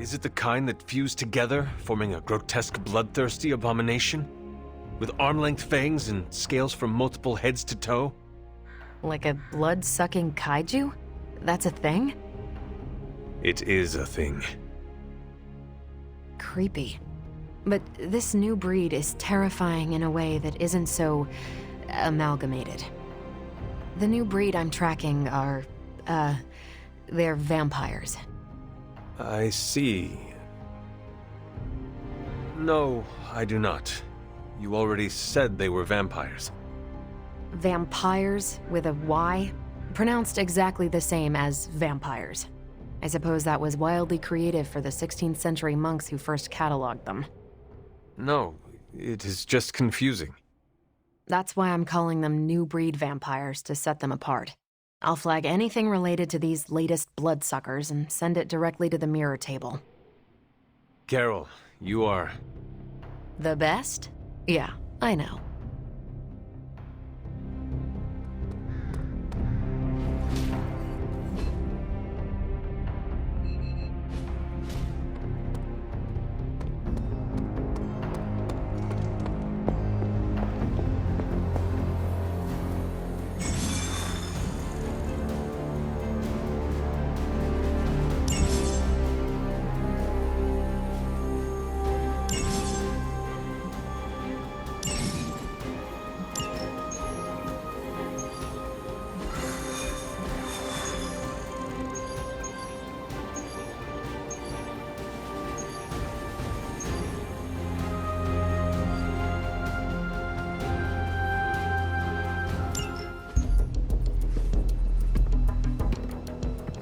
Is it the kind that fuse together, forming a grotesque bloodthirsty abomination? With arm-length fangs and scales from multiple heads to toe? Like a blood-sucking kaiju? That's a thing? It is a thing. Creepy. But this new breed is terrifying in a way that isn't so amalgamated. The new breed I'm tracking are, they're vampires. I see. No, I do not. You already said they were vampires. Vampires with a Y? Pronounced exactly the same as vampires. I suppose that was wildly creative for the 16th century monks who first cataloged them. No, it is just confusing. That's why I'm calling them new breed vampires to set them apart. I'll flag anything related to these latest bloodsuckers and send it directly to the mirror table. Carol, you are... The best? Yeah, I know.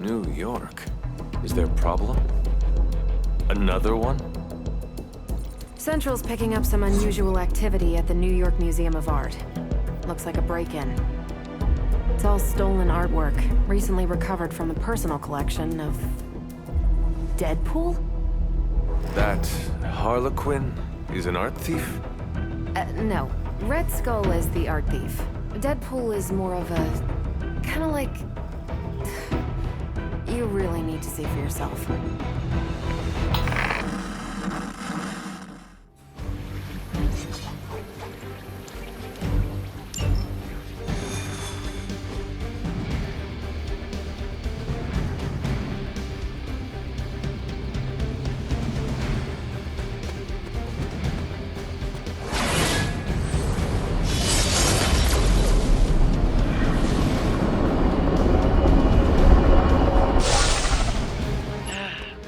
New York? Is there a problem? Another one? Central's picking up some unusual activity at the New York Museum of Art. Looks like a break-in. It's all stolen artwork, recently recovered from the personal collection of... Deadpool? That Harlequin is an art thief? No. Red Skull is the art thief. Deadpool is more of a... kinda like... You really need to see for yourself.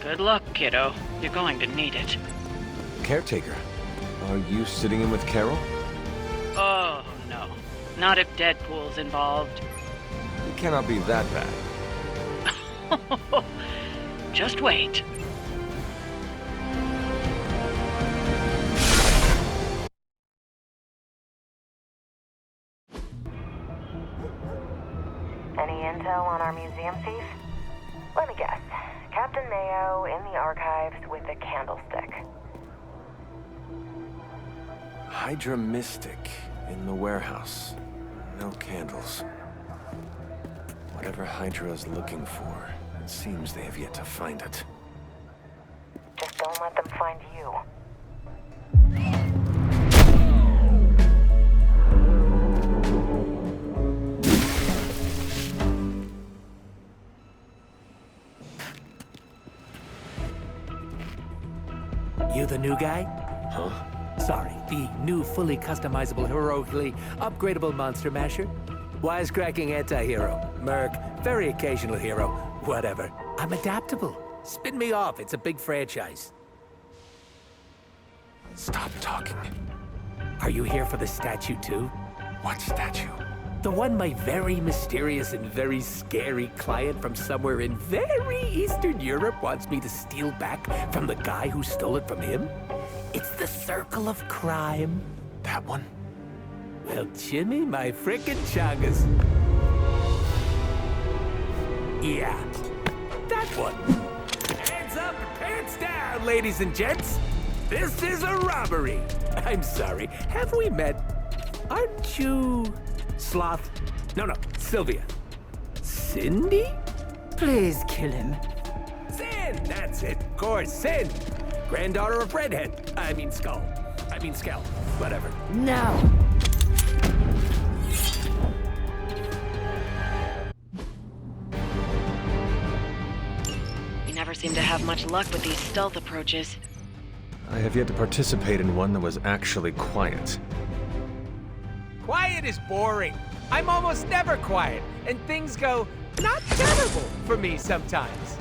Good luck, kiddo. You're going to need it. Caretaker, are you sitting in with Carol? Oh, no. Not if Deadpool's involved. It cannot be that bad. Just wait. Any intel on our museum thief? Let me guess. Captain Mayo in the archives with a candlestick. Hydra Mystic in the warehouse. No candles. Whatever Hydra is looking for, it seems they have yet to find it. Just don't let them find you. You the new guy? Huh? Sorry, the new fully customizable, heroically upgradable monster masher? Wisecracking anti-hero. Merc, very occasional hero. Whatever. I'm adaptable. Spin me off, it's a big franchise. Stop talking. Are you here for the statue too? What statue? The one my very mysterious and very scary client from somewhere in very Eastern Europe wants me to steal back from the guy who stole it from him? It's the Circle of Crime. That one? Well, Jimmy, my frickin' chungus. Yeah, that one. Hands up and pants down, ladies and gents. This is a robbery. I'm sorry, have we met? Aren't you... Sloth? No, Sylvia. Cindy? Please kill him. Sam! Sin, that's it. Cor Sin. Granddaughter of Redhead. I mean Skull. I mean Skell. Whatever. No! You never seem to have much luck with these stealth approaches. I have yet to participate in one that was actually quiet. Quiet is boring. I'm almost never quiet, and things go not terrible for me sometimes.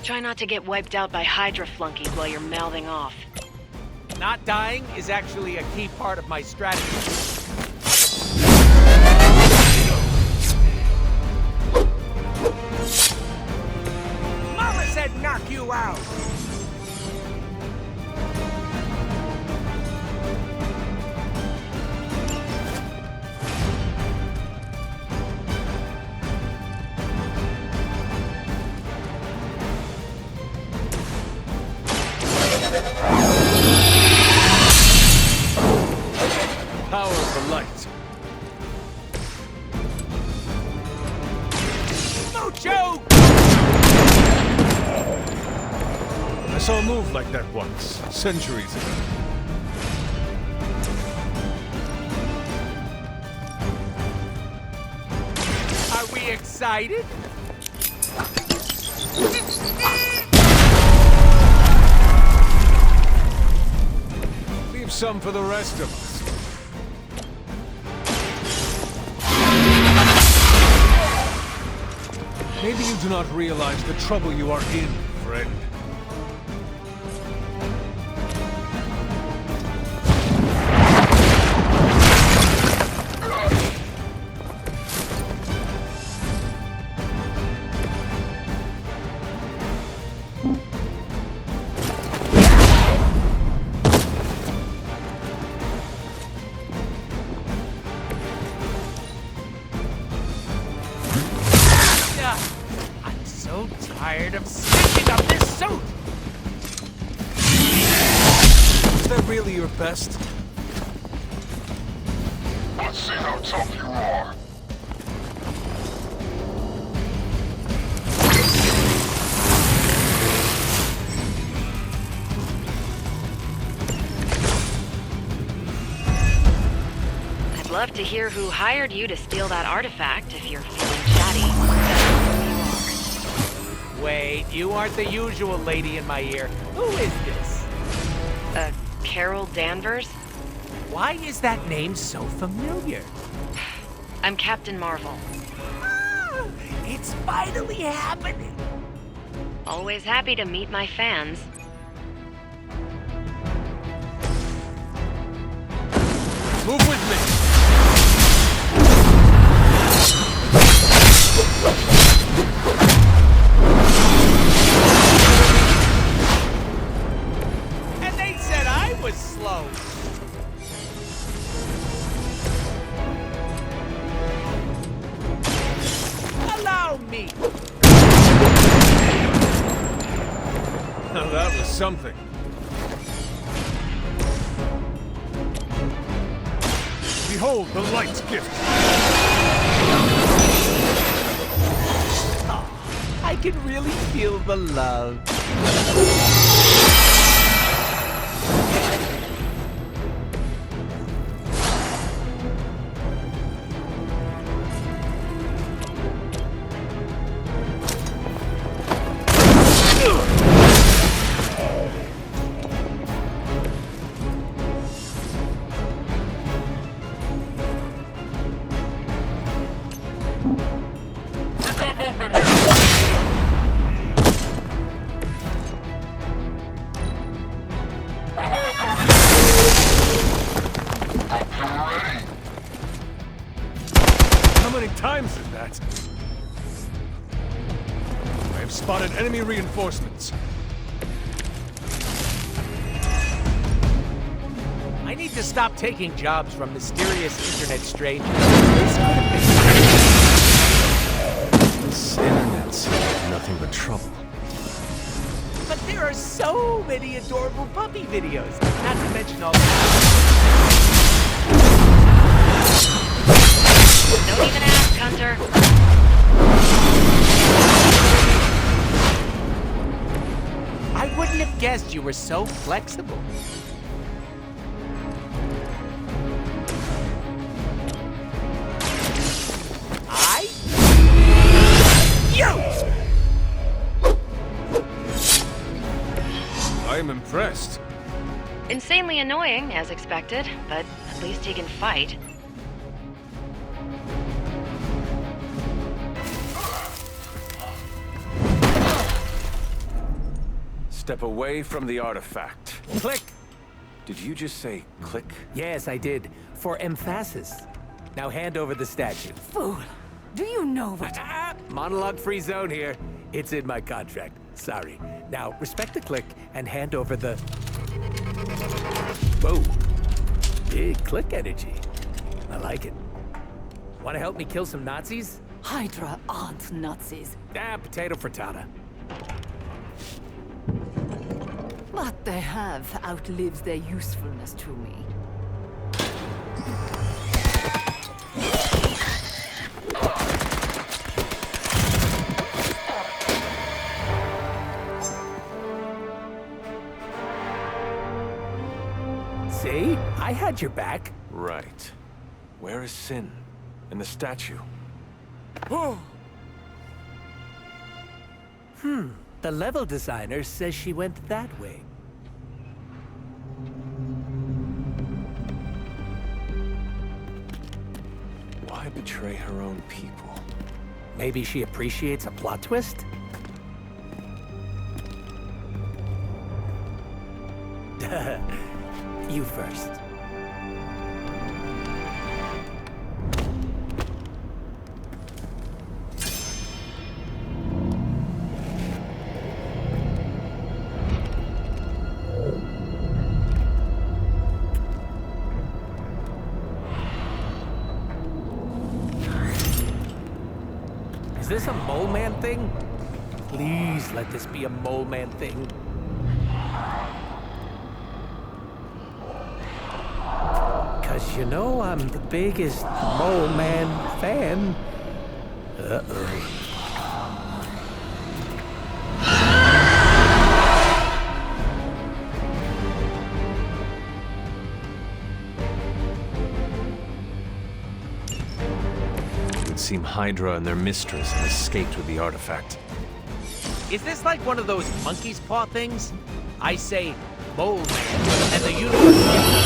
Try not to get wiped out by Hydra flunkies while you're mouthing off. Not dying is actually a key part of my strategy. Mama said knock you out! Power of the light. Mucho! I saw a move like that once, centuries ago. Are we excited? Leave some for the rest of us. Maybe you do not realize the trouble you are in, friend. I'm so tired of sticking up this suit! Is that really your best? Let's see how tough you are. I'd love to hear who hired you to steal that artifact if you're feeling chatty. Wait, you aren't the usual lady in my ear. Who is this? Carol Danvers? Why is that name so familiar? I'm Captain Marvel. Ah, it's finally happening! Always happy to meet my fans. Move with me! And they said I was slow! Allow me! Now that was something. Behold the light's gift. I can really feel the love. How many times is that? I have spotted enemy reinforcements. I need to stop taking jobs from mysterious internet strangers. This internet seems nothing but trouble. But there are so many adorable puppy videos, not to mention all the... Don't even ask, Hunter. guessed you were so flexible. I am impressed. Insanely annoying, as expected, but at least he can fight. Step away from the artifact. Click! Did you just say click? Yes, I did. For emphasis. Now hand over the statue. Fool! Do you know what? Monologue-free zone here. It's in my contract. Sorry. Now, respect the click and hand over the... Whoa. Big click energy. I like it. Want to help me kill some Nazis? Hydra aren't Nazis. Potato frittata. What they have outlives their usefulness to me. See? I had your back. Right. Where is Sin? And the statue? The level designer says she went that way. Why betray her own people? Maybe she appreciates a plot twist? You first. Is this a mole man thing? Please let this be a mole man thing. Cause you know I'm the biggest mole man fan. Uh-oh. It would seem Hydra and their mistress have escaped with the artifact. Is this like one of those monkey's paw things? I say mole man, and the universe gives us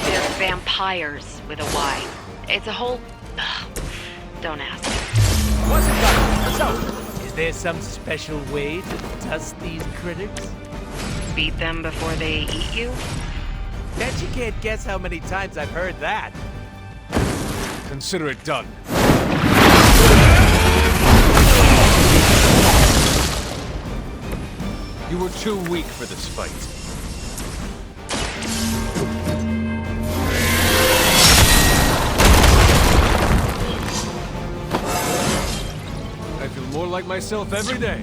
They're vampires with a Y. It's a whole... Ugh, don't ask. wasn't done. So, is there some special way to dust these critics? Beat them before they eat you? Bet you can't guess how many times I've heard that. Consider it done. You were too weak for this fight. I feel more like myself every day.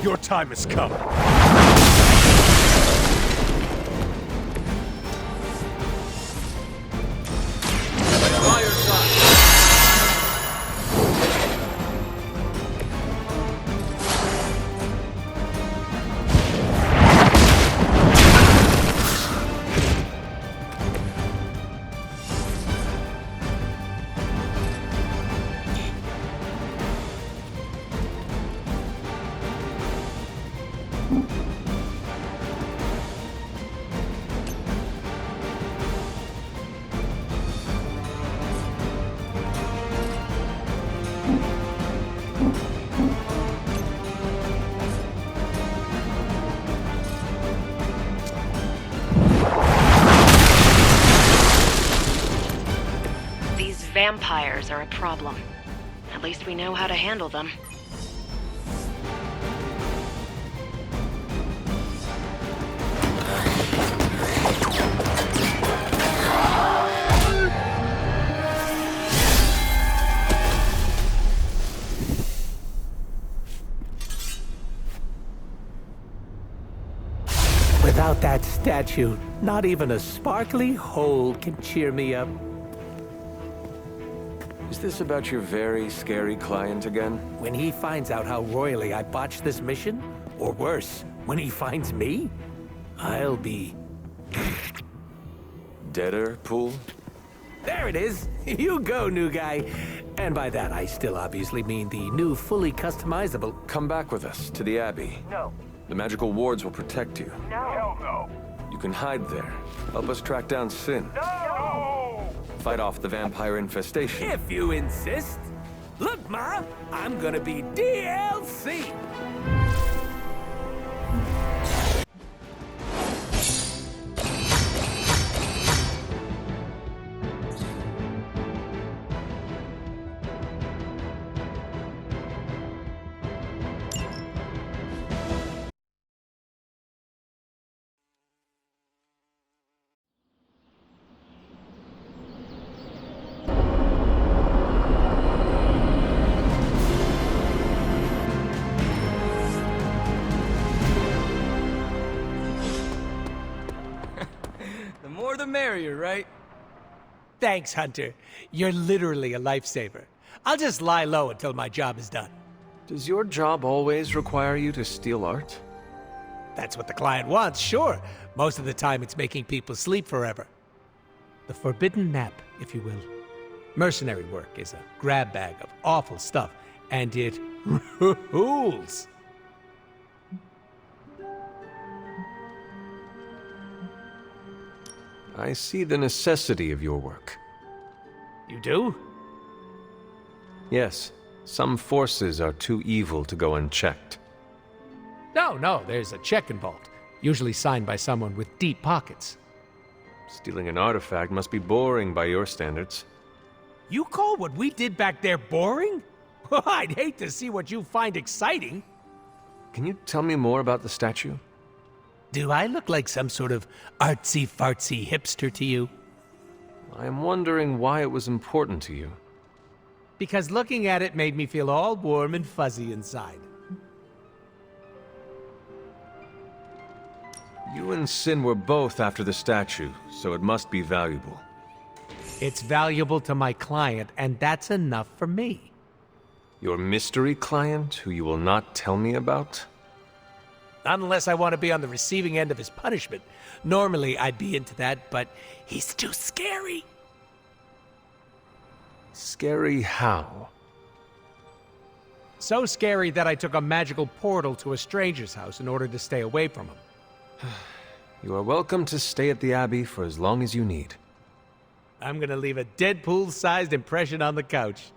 Your time has come. These vampires are a problem. At least we know how to handle them. Without that statue, not even a sparkly hole can cheer me up. Is this about your very scary client again? When he finds out how royally I botched this mission, or worse, when he finds me, I'll be... Deader, Pool? There it is! You go, new guy. And by that, I still obviously mean the new, fully customizable... Come back with us to the Abbey. No. The magical wards will protect you. No. Hell no. You can hide there. Help us track down Sin. No! Fight off the vampire infestation. If you insist. Look, Ma, I'm gonna be DLC. The more the merrier, right? Thanks, Hunter. You're literally a lifesaver. I'll just lie low until my job is done. Does your job always require you to steal art? That's what the client wants, sure. Most of the time, it's making people sleep forever. The forbidden nap, if you will. Mercenary work is a grab bag of awful stuff, and it rules. I see the necessity of your work. You do? Yes, some forces are too evil to go unchecked. No, there's a check involved. Usually signed by someone with deep pockets. Stealing an artifact must be boring by your standards. You call what we did back there boring? I'd hate to see what you find exciting. Can you tell me more about the statue? Do I look like some sort of artsy-fartsy hipster to you? I am wondering why it was important to you. Because looking at it made me feel all warm and fuzzy inside. You and Sin were both after the statue, so it must be valuable. It's valuable to my client, and that's enough for me. Your mystery client, who you will not tell me about? Not unless I want to be on the receiving end of his punishment. Normally, I'd be into that, but he's too scary. Scary how? So scary that I took a magical portal to a stranger's house in order to stay away from him. You are welcome to stay at the Abbey for as long as you need. I'm gonna leave a Deadpool-sized impression on the couch.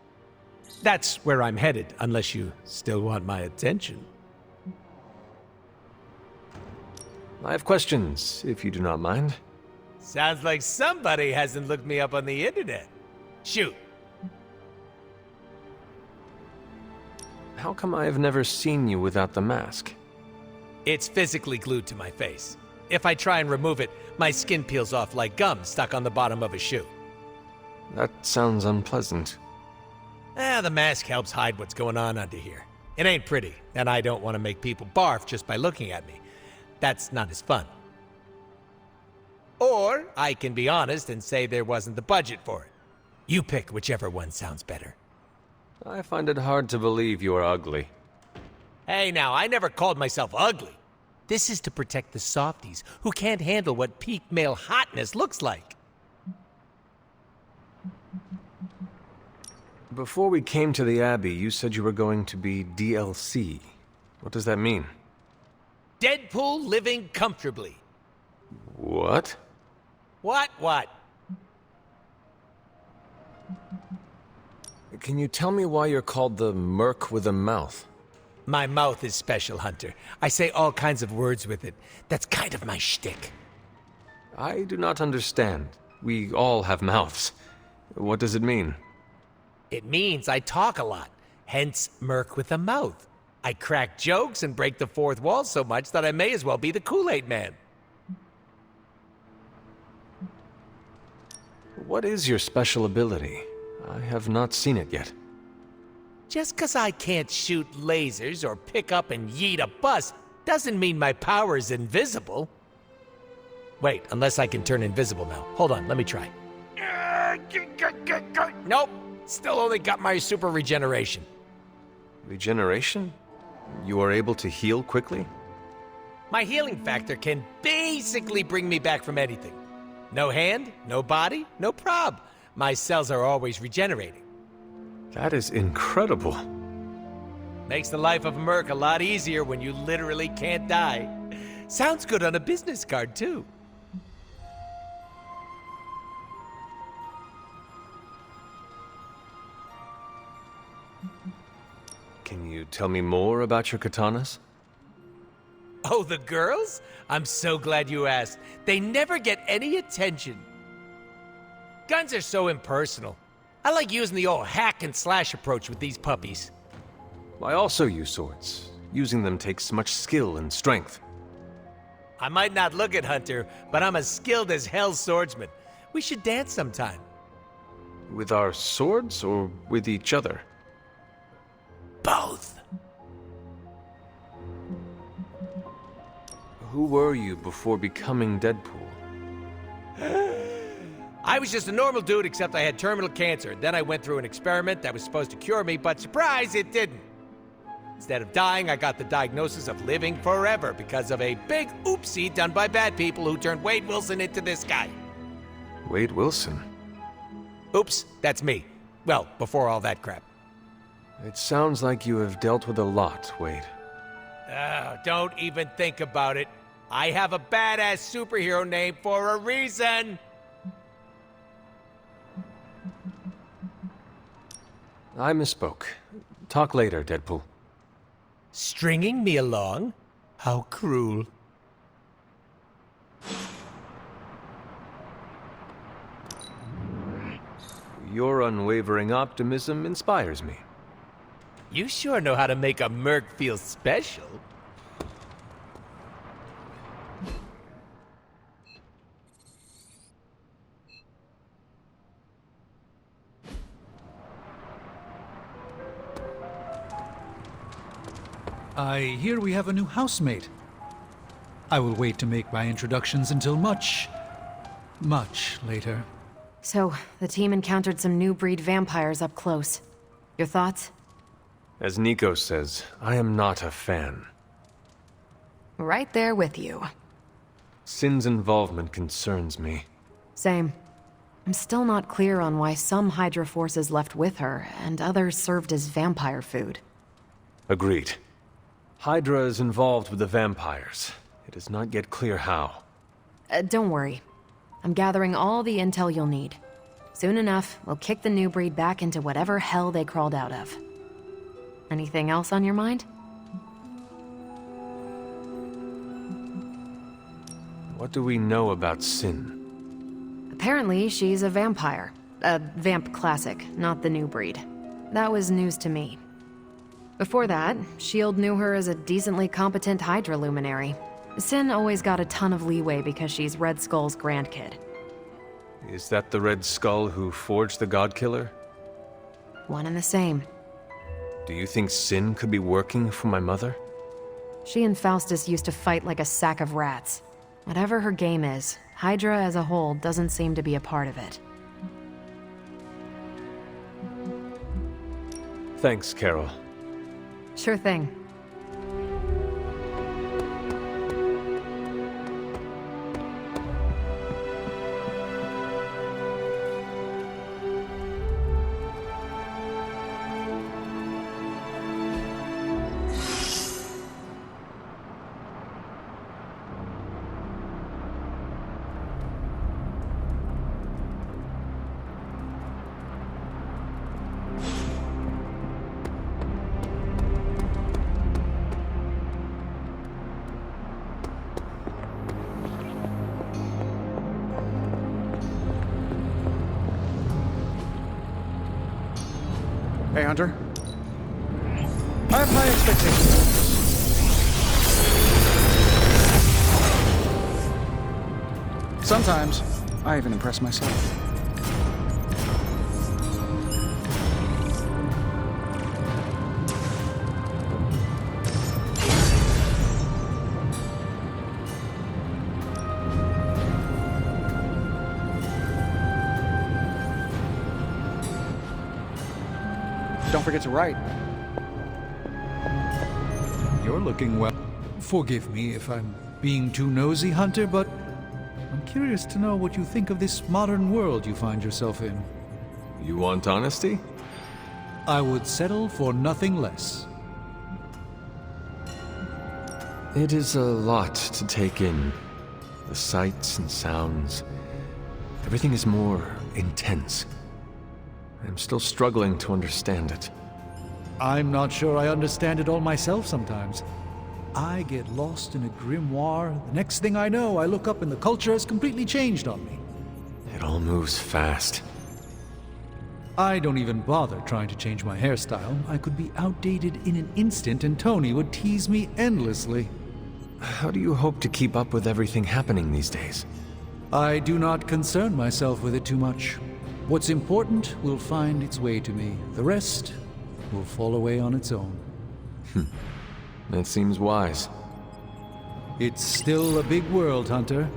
That's where I'm headed, unless you still want my attention. I have questions, if you do not mind. Sounds like somebody hasn't looked me up on the internet. Shoot. How come I have never seen you without the mask? It's physically glued to my face. If I try and remove it, my skin peels off like gum stuck on the bottom of a shoe. That sounds unpleasant. The mask helps hide what's going on under here. It ain't pretty, and I don't want to make people barf just by looking at me. That's not as fun. Or I can be honest and say there wasn't the budget for it. You pick whichever one sounds better. I find it hard to believe you are ugly. Hey now, I never called myself ugly. This is to protect the softies who can't handle what peak male hotness looks like. Before we came to the Abbey, you said you were going to be DLC. What does that mean? Deadpool living comfortably. What? What? Can you tell me why you're called the Merc with a Mouth? My mouth is special, Hunter. I say all kinds of words with it. That's kind of my shtick. I do not understand. We all have mouths. What does it mean? It means I talk a lot, hence Merc with a mouth. I crack jokes and break the fourth wall so much that I may as well be the Kool-Aid Man. What is your special ability? I have not seen it yet. Just 'cause I can't shoot lasers or pick up and yeet a bus doesn't mean my power is invisible. Wait, unless I can turn invisible now. Hold on, let me try. Nope, still only got my super regeneration. Regeneration? You are able to heal quickly? My healing factor can basically bring me back from anything. No hand, no body, no prob. My cells are always regenerating. That is incredible. Makes the life of a merc a lot easier when you literally can't die. Sounds good on a business card, too. Can you tell me more about your katanas? Oh, the girls? I'm so glad you asked. They never get any attention. Guns are so impersonal. I like using the old hack and slash approach with these puppies. I also use swords. Using them takes much skill and strength. I might not look it, Hunter, but I'm as skilled as hell swordsman. We should dance sometime. With our swords or with each other? Both. Who were you before becoming Deadpool? I was just a normal dude, except I had terminal cancer. Then I went through an experiment that was supposed to cure me, but surprise, it didn't. Instead of dying, I got the diagnosis of living forever because of a big oopsie done by bad people who turned Wade Wilson into this guy. Wade Wilson? Oops, that's me. Well, before all that crap. It sounds like you have dealt with a lot, Wade. Don't even think about it. I have a badass superhero name for a reason. I misspoke. Talk later, Deadpool. Stringing me along? How cruel. Your unwavering optimism inspires me. You sure know how to make a merc feel special. I hear we have a new housemate. I will wait to make my introductions until much later. So, the team encountered some new breed vampires up close. Your thoughts? As Nico says, I am not a fan. Right there with you. Sin's involvement concerns me. Same. I'm still not clear on why some Hydra forces left with her, and others served as vampire food. Agreed. Hydra is involved with the vampires. It is not yet clear how. Don't worry. I'm gathering all the intel you'll need. Soon enough, we'll kick the new breed back into whatever hell they crawled out of. Anything else on your mind? What do we know about Sin? Apparently, she's a vampire. A vamp classic, not the new breed. That was news to me. Before that, S.H.I.E.L.D. knew her as a decently competent Hydra luminary. Sin always got a ton of leeway because she's Red Skull's grandkid. Is that the Red Skull who forged the Godkiller? One and the same. Do you think Sin could be working for my mother? She and Faustus used to fight like a sack of rats. Whatever her game is, Hydra as a whole doesn't seem to be a part of it. Thanks, Carol. Sure thing. Hey, Hunter. I have high expectations. Sometimes, I even impress myself. don't forget to write. You're looking well. Forgive me if I'm being too nosy, Hunter, but I'm curious to know what you think of this modern world you find yourself in. You want honesty? I would settle for nothing less. It is a lot to take in. The sights and sounds. Everything is more intense. I'm still struggling to understand it. I'm not sure I understand it all myself sometimes. I get lost in a grimoire. The next thing I know, I look up and the culture has completely changed on me. It all moves fast. I don't even bother trying to change my hairstyle. I could be outdated in an instant and Tony would tease me endlessly. How do you hope to keep up with everything happening these days? I do not concern myself with it too much. What's important will find its way to me. The rest will fall away on its own. That seems wise. It's still a big world, Hunter.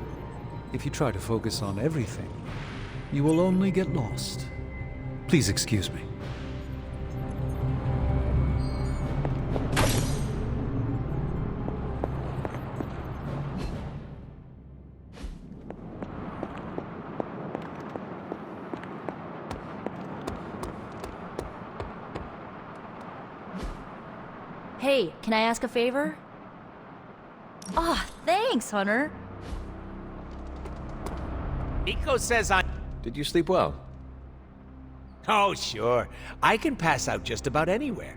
If you try to focus on everything, you will only get lost. Please excuse me. Hey, can I ask a favor? Ah, thanks, Hunter. Nico says I... Did you sleep well? Oh, sure. I can pass out just about anywhere.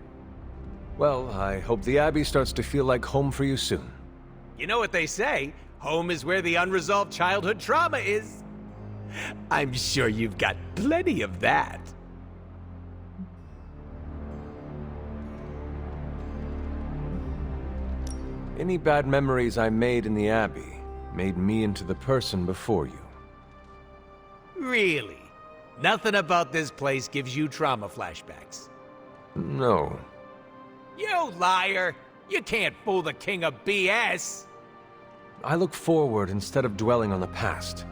Well, I hope the Abbey starts to feel like home for you soon. You know what they say? Home is where the unresolved childhood trauma is. I'm sure you've got plenty of that. Any bad memories I made in the Abbey made me into the person before you. Really? Nothing about this place gives you trauma flashbacks? No. You liar! You can't fool the king of BS! I look forward instead of dwelling on the past.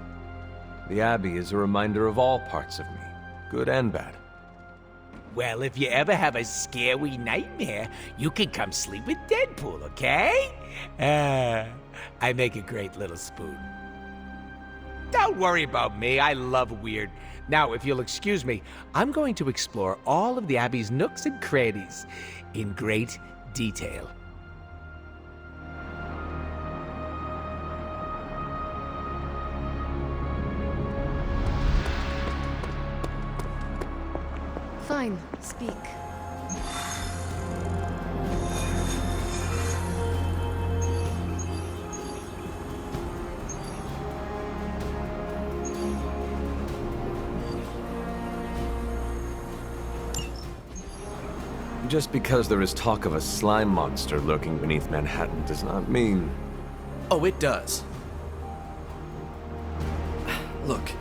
The Abbey is a reminder of all parts of me, good and bad. Well, if you ever have a scary nightmare, you can come sleep with Deadpool, okay? I make a great little spoon. Don't worry about me, I love weird. Now, if you'll excuse me, I'm going to explore all of the Abbey's nooks and crannies in great detail. Fine, speak. Just because there is talk of a slime monster lurking beneath Manhattan does not mean... Oh, it does. Look,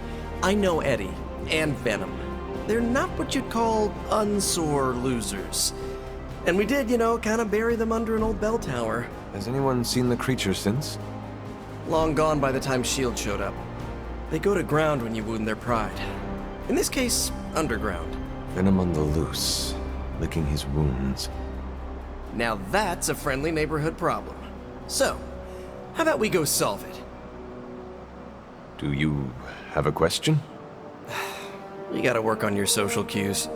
I know Eddie and Venom. They're not what you'd call unsore losers. And we did, you know, kind of bury them under an old bell tower. Has anyone seen the creature since? Long gone by the time S.H.I.E.L.D. showed up. They go to ground when you wound their pride. In this case, underground. Venom on the loose, licking his wounds. Now that's a friendly neighborhood problem. So, how about we go solve it? Do you have a question? You gotta work on your social cues. Are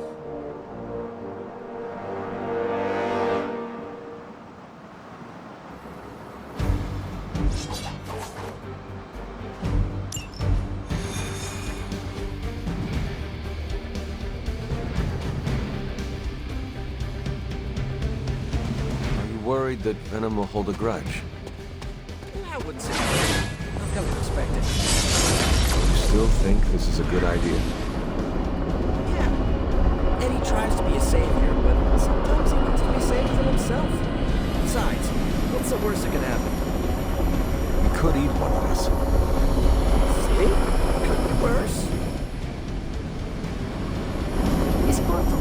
you worried that Venom will hold a grudge? I would say I've come to expect it. You still think this is a good idea? Eddie tries to be a savior, but sometimes he wants to be saved from himself. Besides, what's the worst that can happen? We could eat one of us. See? Could be worse. He's brutal.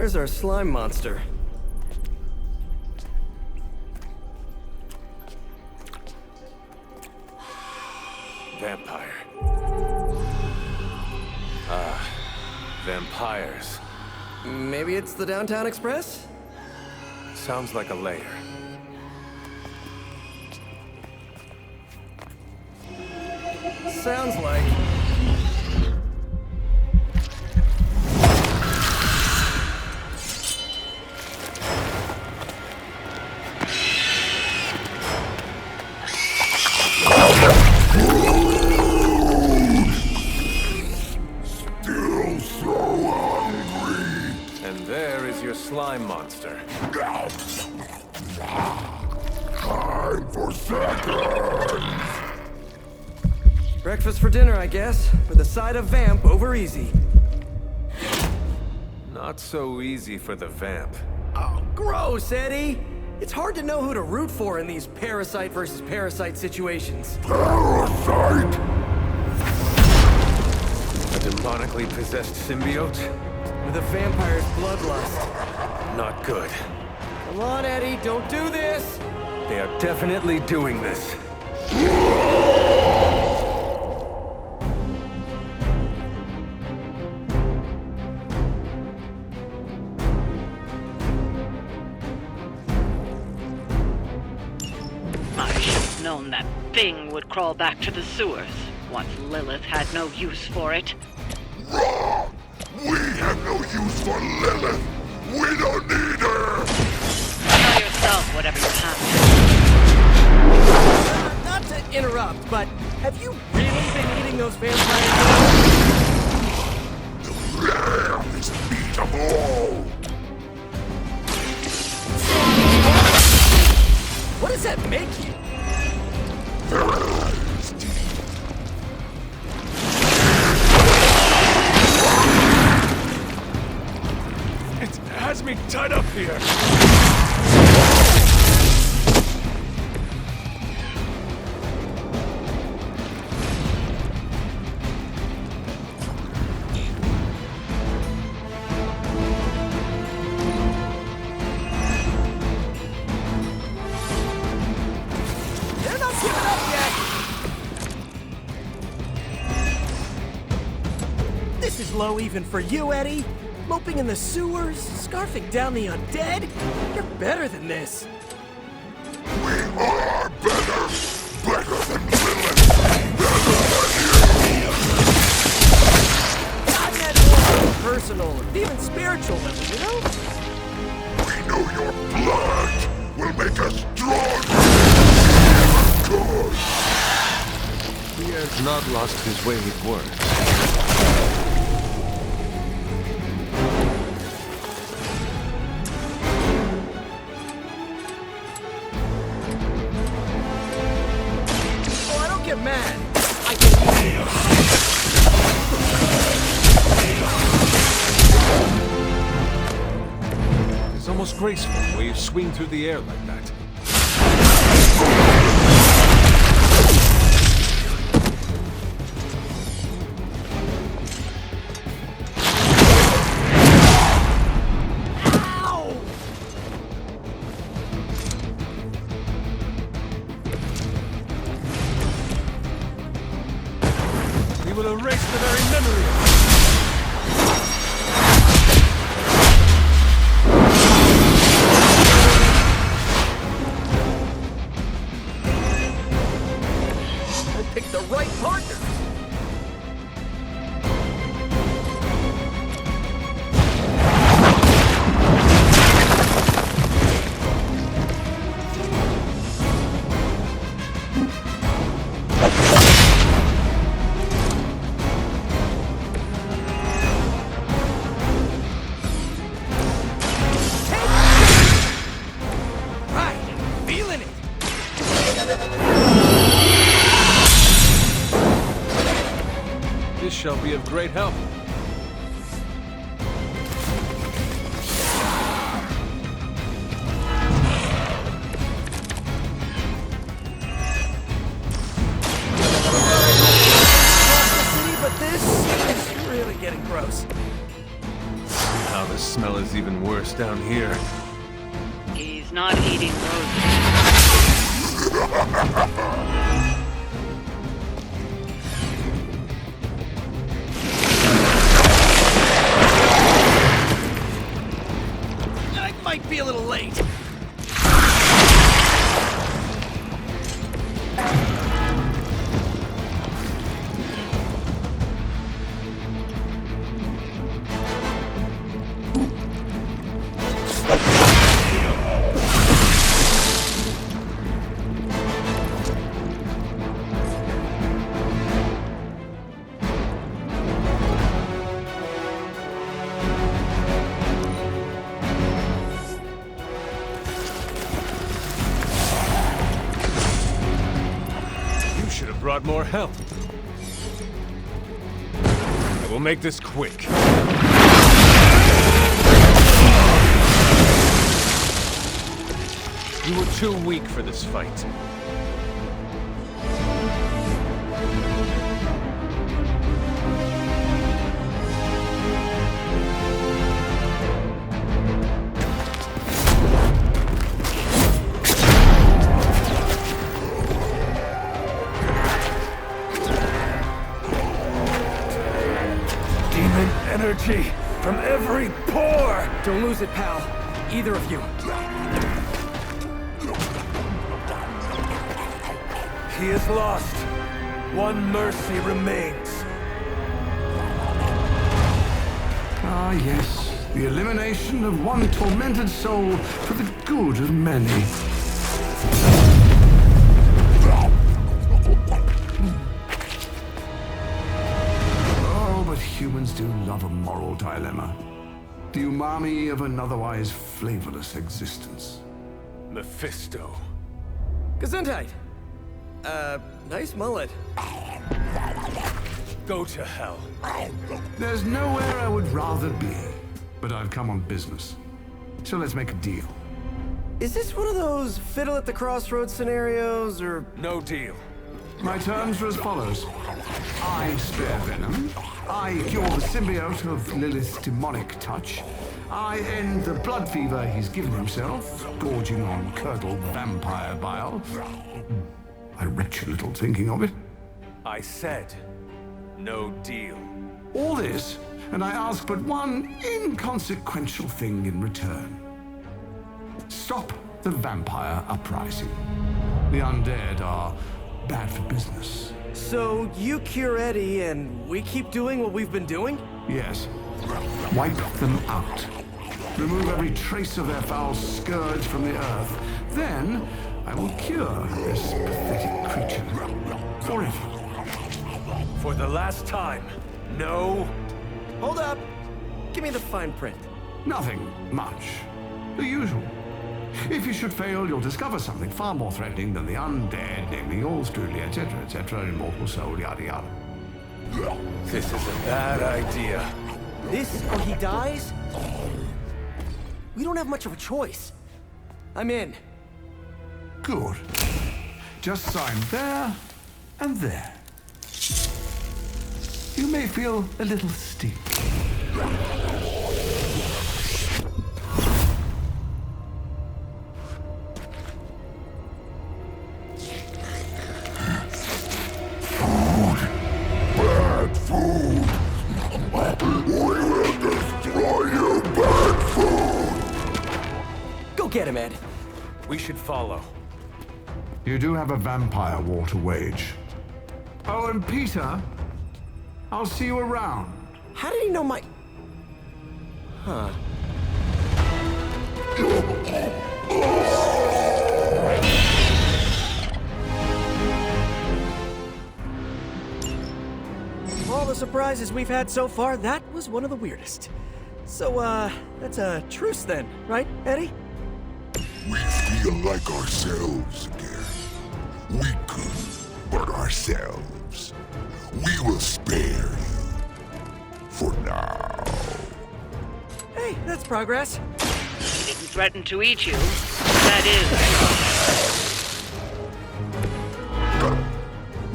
Where's our slime monster? Vampire. Vampires. Maybe it's the Downtown Express? Sounds like a lair. Sounds like... Still so hungry. And there is your slime monster. Time for seconds. Breakfast for dinner, I guess, with a side of vamp over easy. Not so easy for the vamp. Oh, gross, Eddie! It's hard to know who to root for in these parasite versus parasite situations. Parasite? A demonically possessed symbiote? With a vampire's bloodlust. Not good. Come on, Eddie, don't do this! They are definitely doing this. I should have known that thing would crawl back to the sewers once Lilith had no use for it. Wrong! We have no use for Lilith! We don't need her! Tell yourself whatever you have to. Not to interrupt, but have you really been eating those vampires? The lamb is beatable! What does that make you? It has me tied up here. They're not giving up yet! This is low even for you, Eddie. Moping in the sewers, scarfing down the undead? You're better than this. We are better! Better than Lilith! Better than you! I meant more on a personal, even spiritual level, you know? We know your blood will make us stronger! Good! He has not lost his way with words. Oh, I don't get mad. I It's almost graceful the way you swing through the air like that. We will erase the very memory of it. I picked the right partner. This shall be of great help. But this is really getting gross. Somehow the smell is even worse down here. He's not eating roses. I might be a little late. Brought more help. I will make this quick. You were too weak for this fight. Energy from every pore! Don't lose it, pal. Either of you. He is lost. One mercy remains. Ah, yes. The elimination of one tormented soul for the good of many. Humans do love a moral dilemma. The umami of an otherwise flavorless existence. Mephisto. Gesundheit! Nice mullet. Go to hell. There's nowhere I would rather be, but I've come on business. So let's make a deal. Is this one of those fiddle at the crossroads scenarios, or...? No deal. My terms are as follows. I spare Venom. I cure the symbiote of Lilith's demonic touch. I end the blood fever he's given himself, gorging on curdled vampire bile. I retch a little thinking of it. I said, no deal. All this, and I ask but one inconsequential thing in return. Stop the vampire uprising. The undead are bad for business. So you cure Eddie and we keep doing what we've been doing? Yes. Wipe them out. Remove every trace of their foul scourge from the earth. Then I will cure this pathetic creature forever. For the last time, no. Hold up. Give me the fine print. Nothing much. The usual. If you should fail, you'll discover something far more threatening than the undead, namely yours truly, etc., immortal soul, yada yada. This is a bad idea. This or he dies? We don't have much of a choice. I'm in. Good. Just sign there and there. You may feel a little sting. Bad food! We will destroy you, bad food! Go get him, Ed. We should follow. You do have a vampire war to wage. Oh, and Peter, I'll see you around. How did he know my... Huh. Of all the surprises we've had so far, that was one of the weirdest. So, that's a truce then, right, Eddie? We feel like ourselves again. Weaker, but ourselves. We will spare you. For now. Hey, that's progress. He didn't threaten to eat you. That is...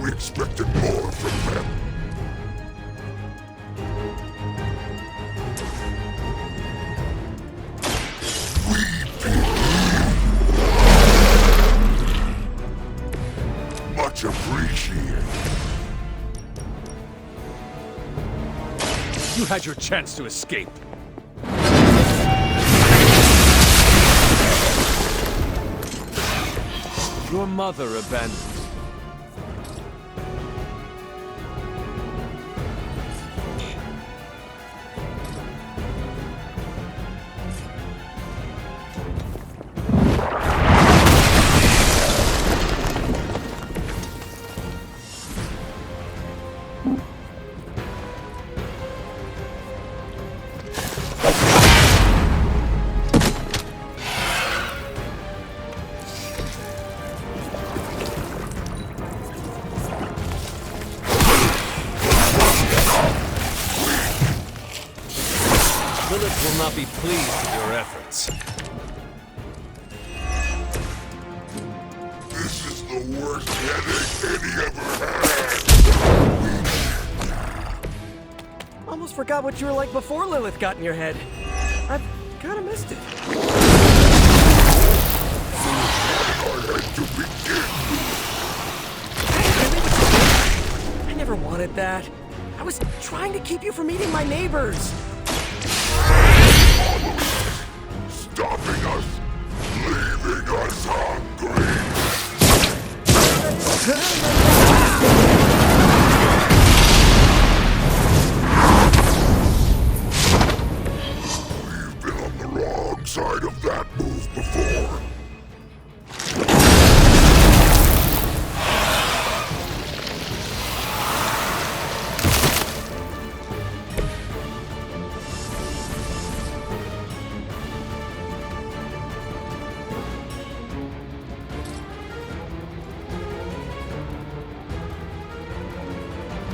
We expected more from them. had your chance to escape. Your mother abandoned you. Lilith will not be pleased with your efforts. This is the worst headache Eddie ever had. Almost forgot what you were like before Lilith got in your head. I've kind of missed it. I never wanted that. I was trying to keep you from eating my neighbors. Stopping us, leaving us hungry. We've been on the wrong side of that move before.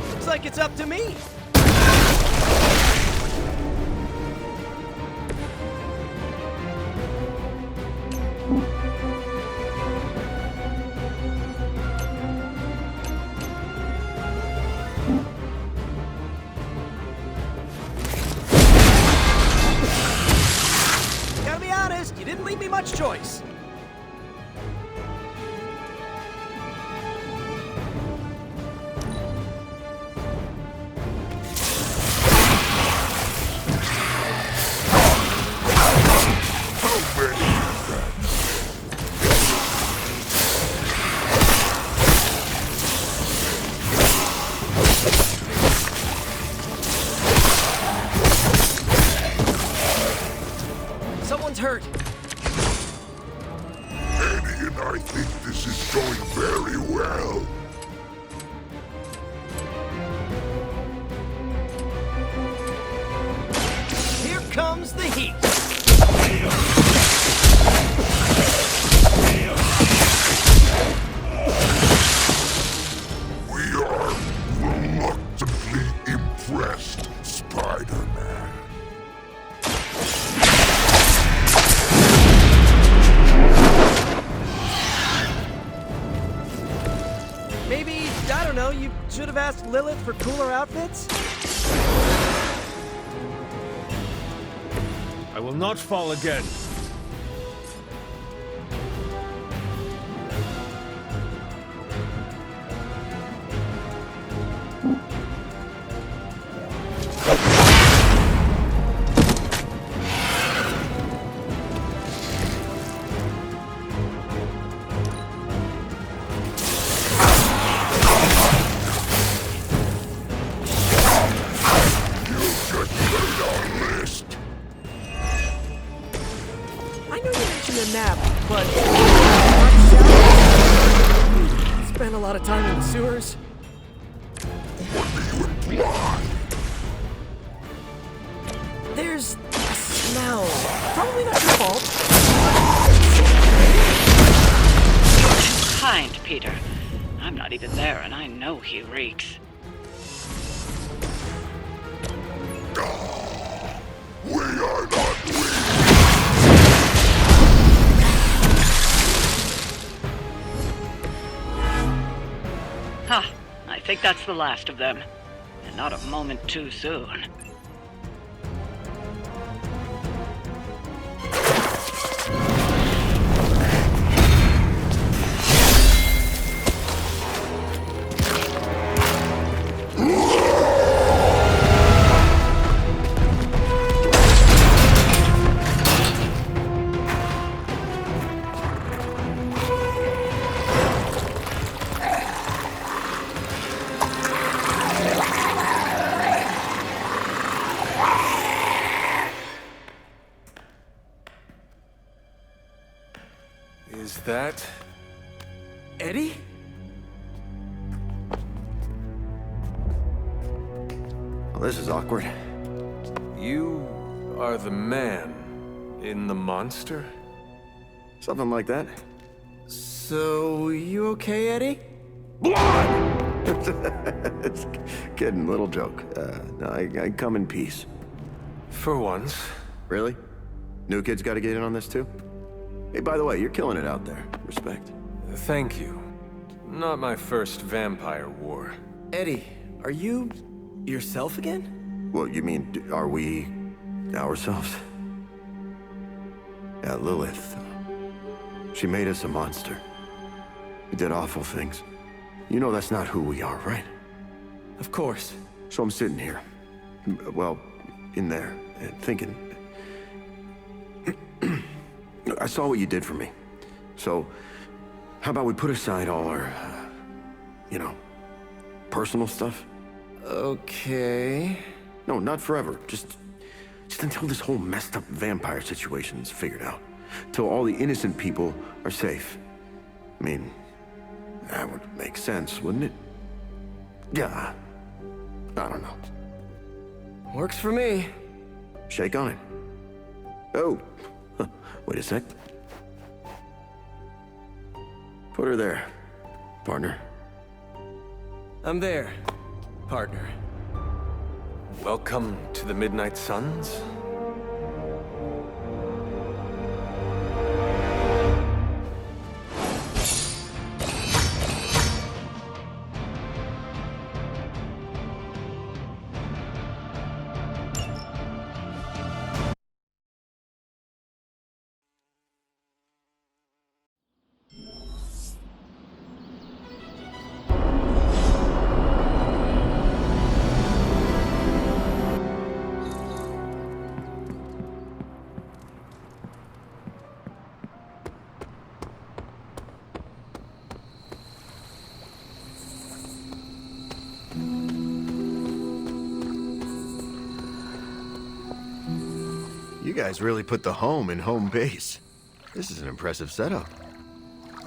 Looks like it's up to me. Gotta be honest, you didn't leave me much choice. Someone's hurt. Eddie and I think this is going very well. Here comes the heat. We are reluctantly impressed, Spider-Man. Maybe, I don't know, you should have asked Lilith for cooler outfits? I will not fall again. I know you mentioned a nap, but... Spent a lot of time in the sewers. There's a smell. Probably not your fault. Kind, Peter. I'm not even there, and I know he reeks. We are not weak. Ha! I think that's the last of them. And not a moment too soon. Is that... Eddie? Well, this is awkward. You are the man in the monster? Something like that. So, you okay, Eddie? Blood! It's kidding, little joke. No, I come in peace. For once. Really? New kids gotta get in on this too? Hey, by the way, you're killing it out there. Respect. Thank you. Not my first vampire war. Eddie, are you yourself again? Well, you mean, are we ourselves? Yeah, Lilith. She made us a monster. We did awful things. You know that's not who we are, right? Of course. So I'm sitting here, well, in there, and thinking. I saw what you did for me. So, how about we put aside all our, personal stuff? Okay. No, not forever. Just until this whole messed up vampire situation is figured out. Till all the innocent people are safe. I mean, that would make sense, wouldn't it? Yeah. I don't know. Works for me. Shake on it. Oh. Wait a sec. Put her there, partner. I'm there, partner. Welcome to the Midnight Suns? You guys really put the home in home base. This is an impressive setup.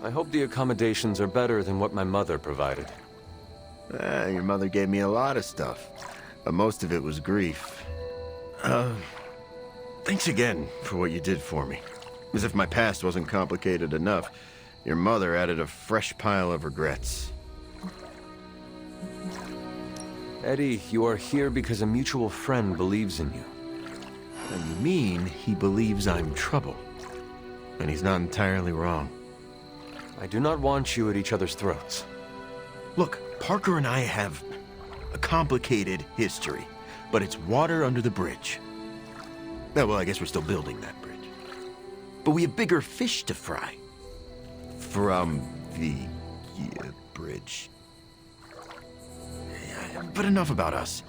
I hope the accommodations are better than what my mother provided. Your mother gave me a lot of stuff, but most of it was grief. Thanks again for what you did for me. As if my past wasn't complicated enough, your mother added a fresh pile of regrets. Eddie, you are here because a mutual friend believes in you. And you mean he believes I'm trouble. And he's not entirely wrong. I do not want you at each other's throats. Look, Parker and I have a complicated history, but it's water under the bridge. Well, I guess we're still building that bridge. But we have bigger fish to fry. From the bridge. But enough about us.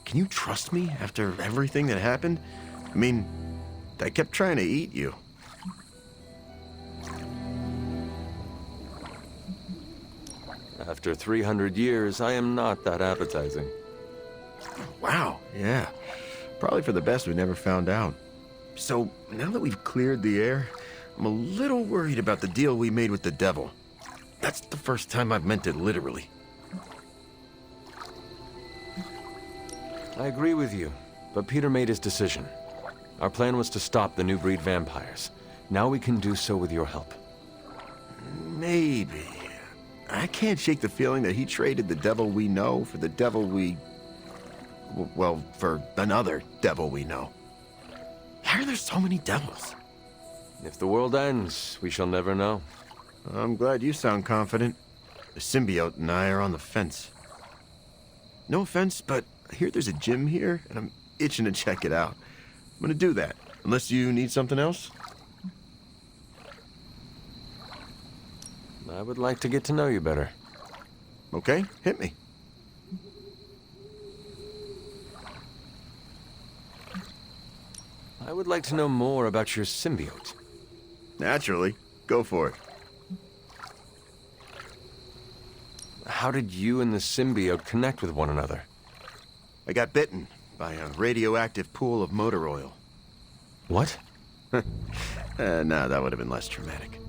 Can you trust me after everything that happened? I mean, I kept trying to eat you. After 300 years, I am not that appetizing. Wow, yeah. Probably for the best we never found out. So, now that we've cleared the air, I'm a little worried about the deal we made with the devil. That's the first time I've meant it literally. I agree with you, but Peter made his decision. Our plan was to stop the new breed vampires. Now we can do so with your help. Maybe. I can't shake the feeling that he traded the devil we know for the devil we... well, for another devil we know. Why are there so many devils? If the world ends, we shall never know. I'm glad you sound confident. The symbiote and I are on the fence. No offense, but I hear there's a gym here, and I'm itching to check it out. I'm gonna do that, unless you need something else. I would like to get to know you better. Okay, hit me. I would like to know more about your symbiote. Naturally. Go for it. How did you and the symbiote connect with one another? I got bitten by a radioactive pool of motor oil. What? Nah, that would have been less traumatic.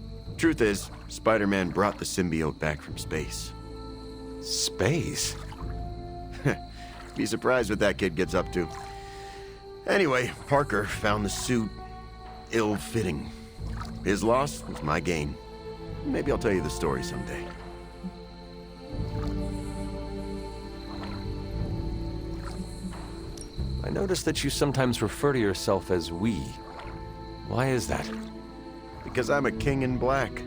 Truth is, Spider-Man brought the symbiote back from space. Space? Be surprised what that kid gets up to. Anyway, Parker found the suit ill-fitting. His loss was my gain. Maybe I'll tell you the story someday. I noticed that you sometimes refer to yourself as we. Why is that? Because I'm a king in black.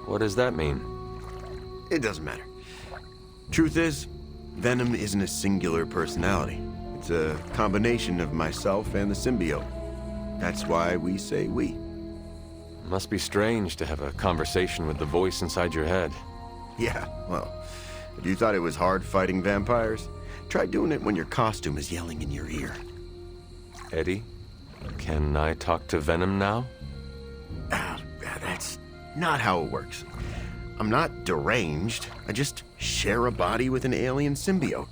What does that mean? It doesn't matter. Truth is, Venom isn't a singular personality. It's a combination of myself and the symbiote. That's why we say we. Must be strange to have a conversation with the voice inside your head. Yeah, well, if you thought it was hard fighting vampires, try doing it when your costume is yelling in your ear. Eddie, can I talk to Venom now? That's not how it works. I'm not deranged. I just share a body with an alien symbiote.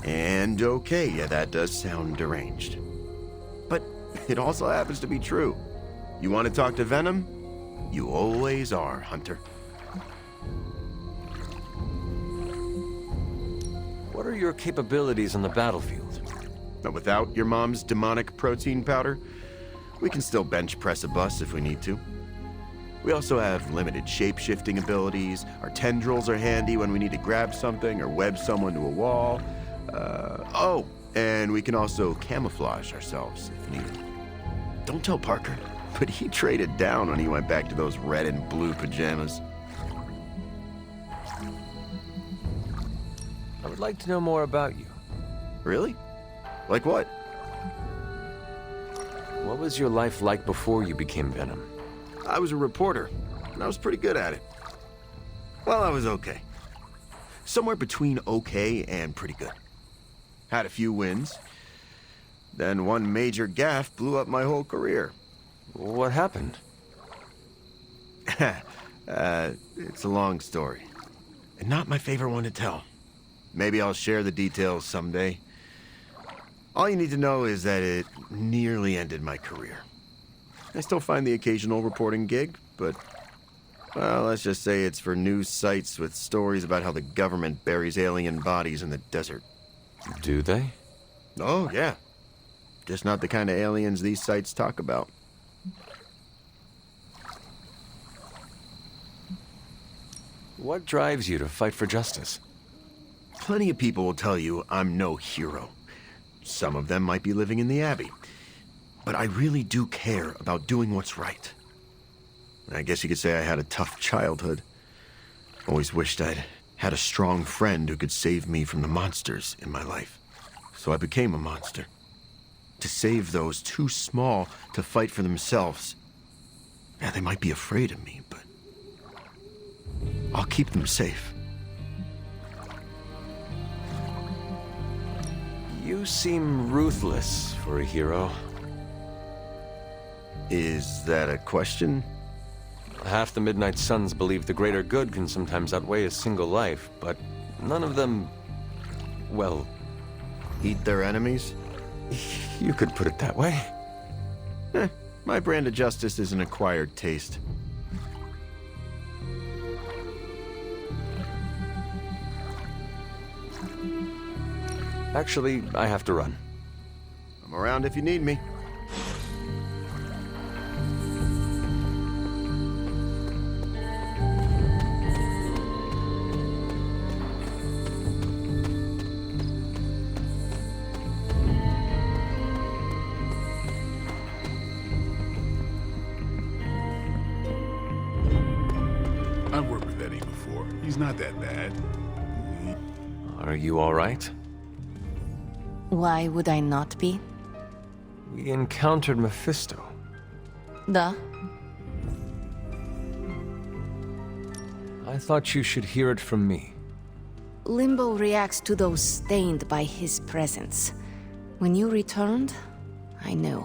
And okay, yeah, that does sound deranged. But it also happens to be true. You want to talk to Venom? You always are, Hunter. What are your capabilities on the battlefield? But without your mom's demonic protein powder, we can still bench press a bus if we need to. We also have limited shape-shifting abilities. Our tendrils are handy when we need to grab something or web someone to a wall. And we can also camouflage ourselves if needed. Don't tell Parker, but he traded down when he went back to those red and blue pajamas. I would like to know more about you. Really? Like what? What was your life like before you became Venom? I was a reporter, and I was pretty good at it. Well, I was okay. Somewhere between okay and pretty good. Had a few wins. Then one major gaffe blew up my whole career. What happened? It's a long story. And not my favorite one to tell. Maybe I'll share the details someday. All you need to know is that it nearly ended my career. I still find the occasional reporting gig, but, well, let's just say it's for news sites with stories about how the government buries alien bodies in the desert. Do they? Oh, yeah. Just not the kind of aliens these sites talk about. What drives you to fight for justice? Plenty of people will tell you I'm no hero. Some of them might be living in the Abbey. But I really do care about doing what's right. I guess you could say I had a tough childhood. Always wished I'd had a strong friend who could save me from the monsters in my life. So I became a monster. To save those too small to fight for themselves. Yeah, they might be afraid of me, but I'll keep them safe. You seem ruthless for a hero. Is that a question? Half the Midnight Suns believe the greater good can sometimes outweigh a single life, but none of them, well... Eat their enemies? You could put it that way. My brand of justice is an acquired taste. Actually, I have to run. I'm around if you need me. I've worked with Eddie before. He's not that bad. Are you all right? Why would I not be? We encountered Mephisto. Duh. I thought you should hear it from me. Limbo reacts to those stained by his presence. When you returned, I knew.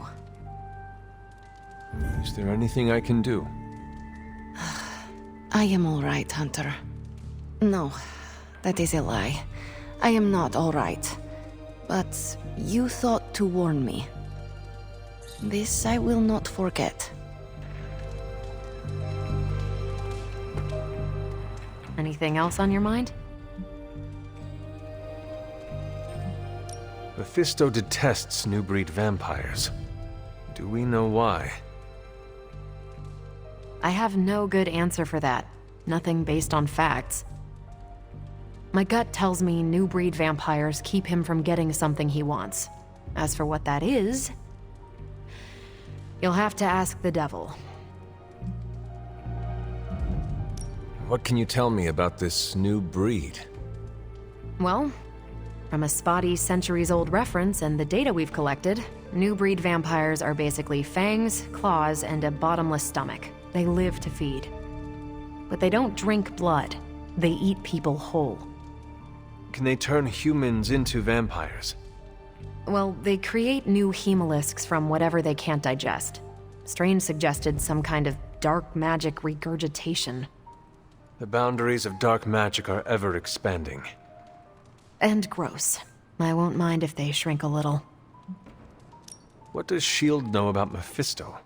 Is there anything I can do? I am all right, Hunter. No, that is a lie. I am not all right. But you thought to warn me. This I will not forget. Anything else on your mind? Mephisto detests new breed vampires. Do we know why? I have no good answer for that. Nothing based on facts. My gut tells me new breed vampires keep him from getting something he wants. As for what that is, you'll have to ask the devil. What can you tell me about this new breed? Well, from a spotty centuries-old reference and the data we've collected, new breed vampires are basically fangs, claws, and a bottomless stomach. They live to feed. But they don't drink blood. They eat people whole. Can they turn humans into vampires? Well, they create new hemolisks from whatever they can't digest. Strange suggested some kind of dark magic regurgitation. The boundaries of dark magic are ever expanding. And gross. I won't mind if they shrink a little. What does S.H.I.E.L.D. know about Mephisto?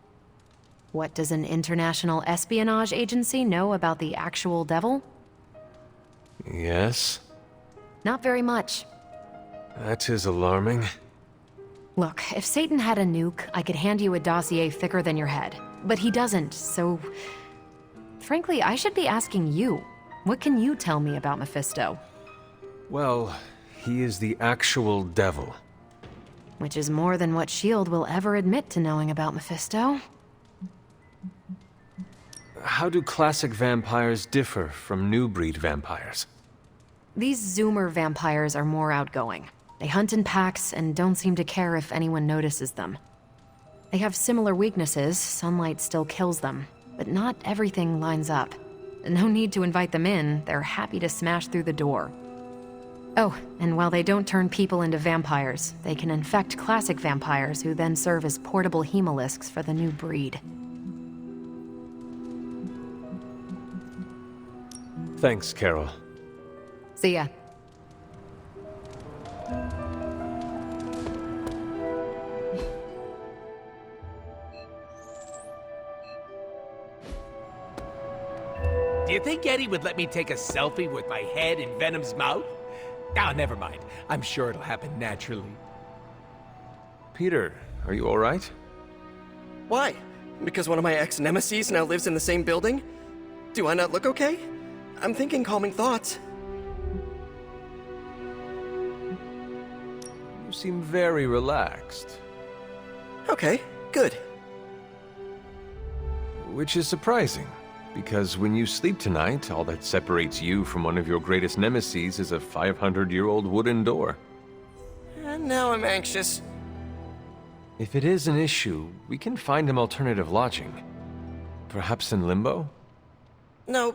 What does an international espionage agency know about the actual devil? Yes? Not very much. That is alarming. Look, if Satan had a nuke, I could hand you a dossier thicker than your head. But he doesn't, so... Frankly, I should be asking you. What can you tell me about Mephisto? Well, he is the actual devil. Which is more than what S.H.I.E.L.D. will ever admit to knowing about Mephisto. How do classic vampires differ from new breed vampires? These Zoomer vampires are more outgoing. They hunt in packs and don't seem to care if anyone notices them. They have similar weaknesses, sunlight still kills them, but not everything lines up. No need to invite them in, they're happy to smash through the door. Oh, and while they don't turn people into vampires, they can infect classic vampires who then serve as portable hemolisks for the new breed. Thanks, Carol. See ya. Do you think Eddie would let me take a selfie with my head in Venom's mouth? Ah, never mind. I'm sure it'll happen naturally. Peter, are you alright? Why? Because one of my ex-nemesis now lives in the same building? Do I not look okay? I'm thinking calming thoughts. You seem very relaxed. Okay, good. Which is surprising, because when you sleep tonight, all that separates you from one of your greatest nemeses is a 500-year-old wooden door. And now I'm anxious. If it is an issue, we can find him alternative lodging. Perhaps in Limbo? No.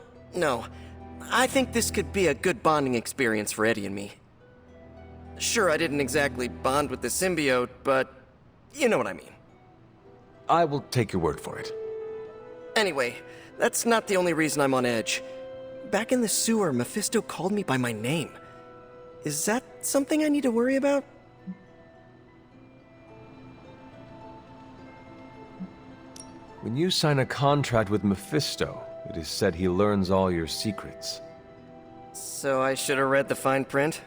I think this could be a good bonding experience for Eddie and me. Sure, I didn't exactly bond with the symbiote, but you know what I mean. I will take your word for it. Anyway, that's not the only reason I'm on edge. Back in the sewer, Mephisto called me by my name. Is that something I need to worry about? When you sign a contract with Mephisto, it is said he learns all your secrets. So I should have read the fine print?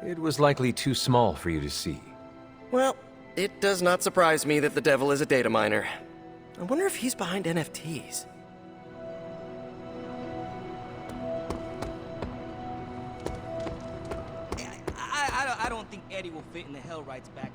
It was likely too small for you to see. Well, it does not surprise me that the devil is a data miner. I wonder if he's behind NFTs. I don't think Eddie will fit in the Hellright's back.